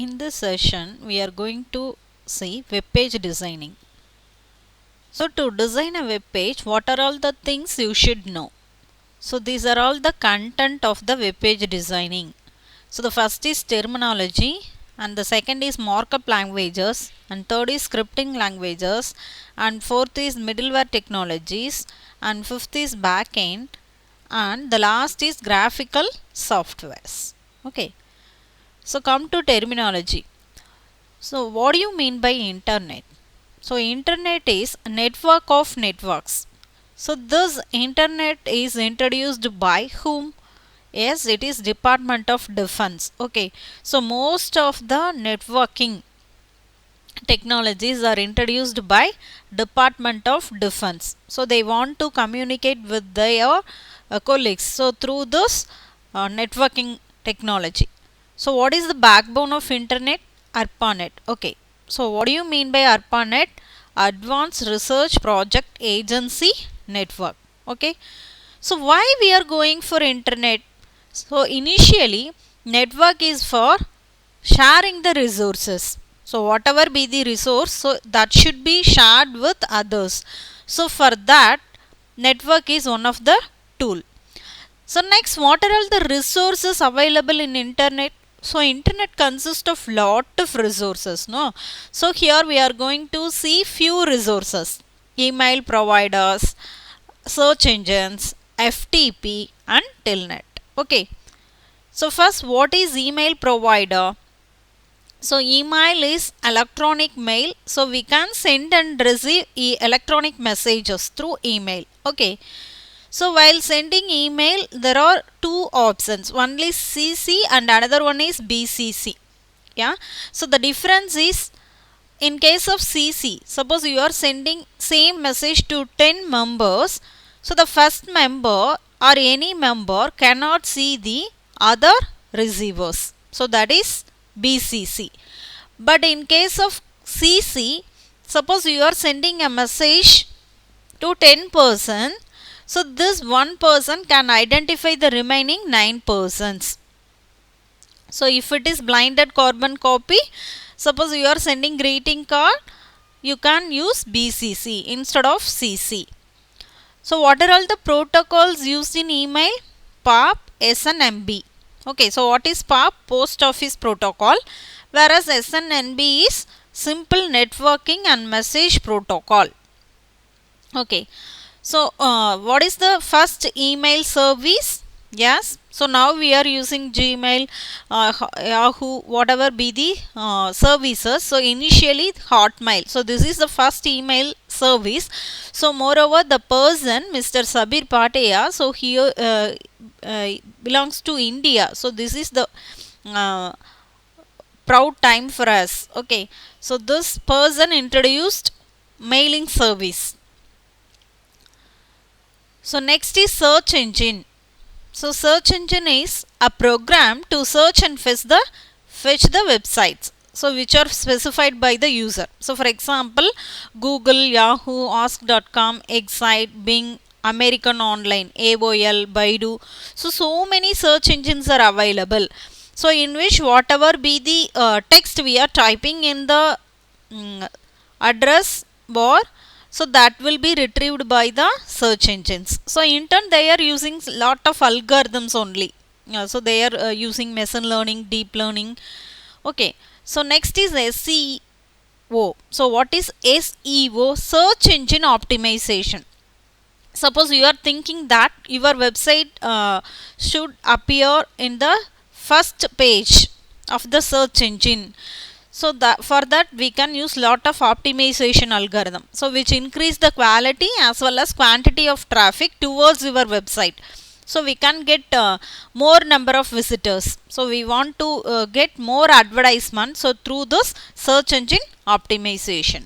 In this session, we are going to see web page designing. So, to design a web page, what are all the things you should know? So, these are all the content of the web page designing. So, the first is terminology, and the second is markup languages, and third is scripting languages, and fourth is middleware technologies, and fifth is backend, and the last is graphical softwares. Okay. So, come to terminology. So, what do you mean by internet? So, internet is a network of networks. So, this internet is introduced by whom? Yes, it is Department of Defense. Okay. So, most of the networking technologies are introduced by Department of Defense. So, they want to communicate with their colleagues. So, through this networking technology. So, what is the backbone of internet? ARPANET. Okay. So, what do you mean by ARPANET? Advanced Research Project Agency Network. Okay. So, why we are going for internet? So, initially network is for sharing the resources. So, whatever be the resource, so that should be shared with others. So, for that network is one of the tool. So, next, what are all the resources available in internet? So, internet consists of lot of resources, no? So, here we are going to see few resources: email providers, search engines, FTP, and Telnet. Okay. So, first, what is email provider? So, email is electronic mail. So, we can send and receive electronic messages through email. Okay. So, while sending email, there are two options. One is CC and another one is BCC. Yeah. So, the difference is, in case of CC, suppose you are sending same message to 10 members. So, the first member or any member cannot see the other receivers. So, that is BCC. But in case of CC, suppose you are sending a message to 10 person. So, this one person can identify the remaining 9 persons. So, if it is blinded carbon copy, suppose you are sending greeting card, you can use BCC instead of CC. So, what are all the protocols used in email? POP, SNMP. Okay, so what is POP? Post Office Protocol. Whereas SNMP is Simple Networking and Message Protocol. Okay. So, what is the first email service? Yes. So, now we are using Gmail, Yahoo, whatever be the services. So, initially Hotmail. So, this is the first email service. So, moreover, the person, Mr. Sabir Pateya, so he belongs to India. So, this is the proud time for us. Okay. So, this person introduced mailing service. So, next is search engine. So, search engine is a program to search and fetch the websites. So, which are specified by the user. So, for example, Google, Yahoo, Ask.com, Excite, Bing, American Online, AOL, Baidu. So many search engines are available. So, in which whatever be the text we are typing in the address bar, so that will be retrieved by the search engines. So, in turn they are using lot of algorithms only. So, they are using machine learning, deep learning. Okay. So, next is SEO. So, what is SEO? Search engine optimization. Suppose you are thinking that your website should appear in the first page of the search engine. So, for that we can use lot of optimization algorithm. So, which increase the quality as well as quantity of traffic towards your website. So, we can get more number of visitors. So, we want to get more advertisement. So, through this search engine optimization.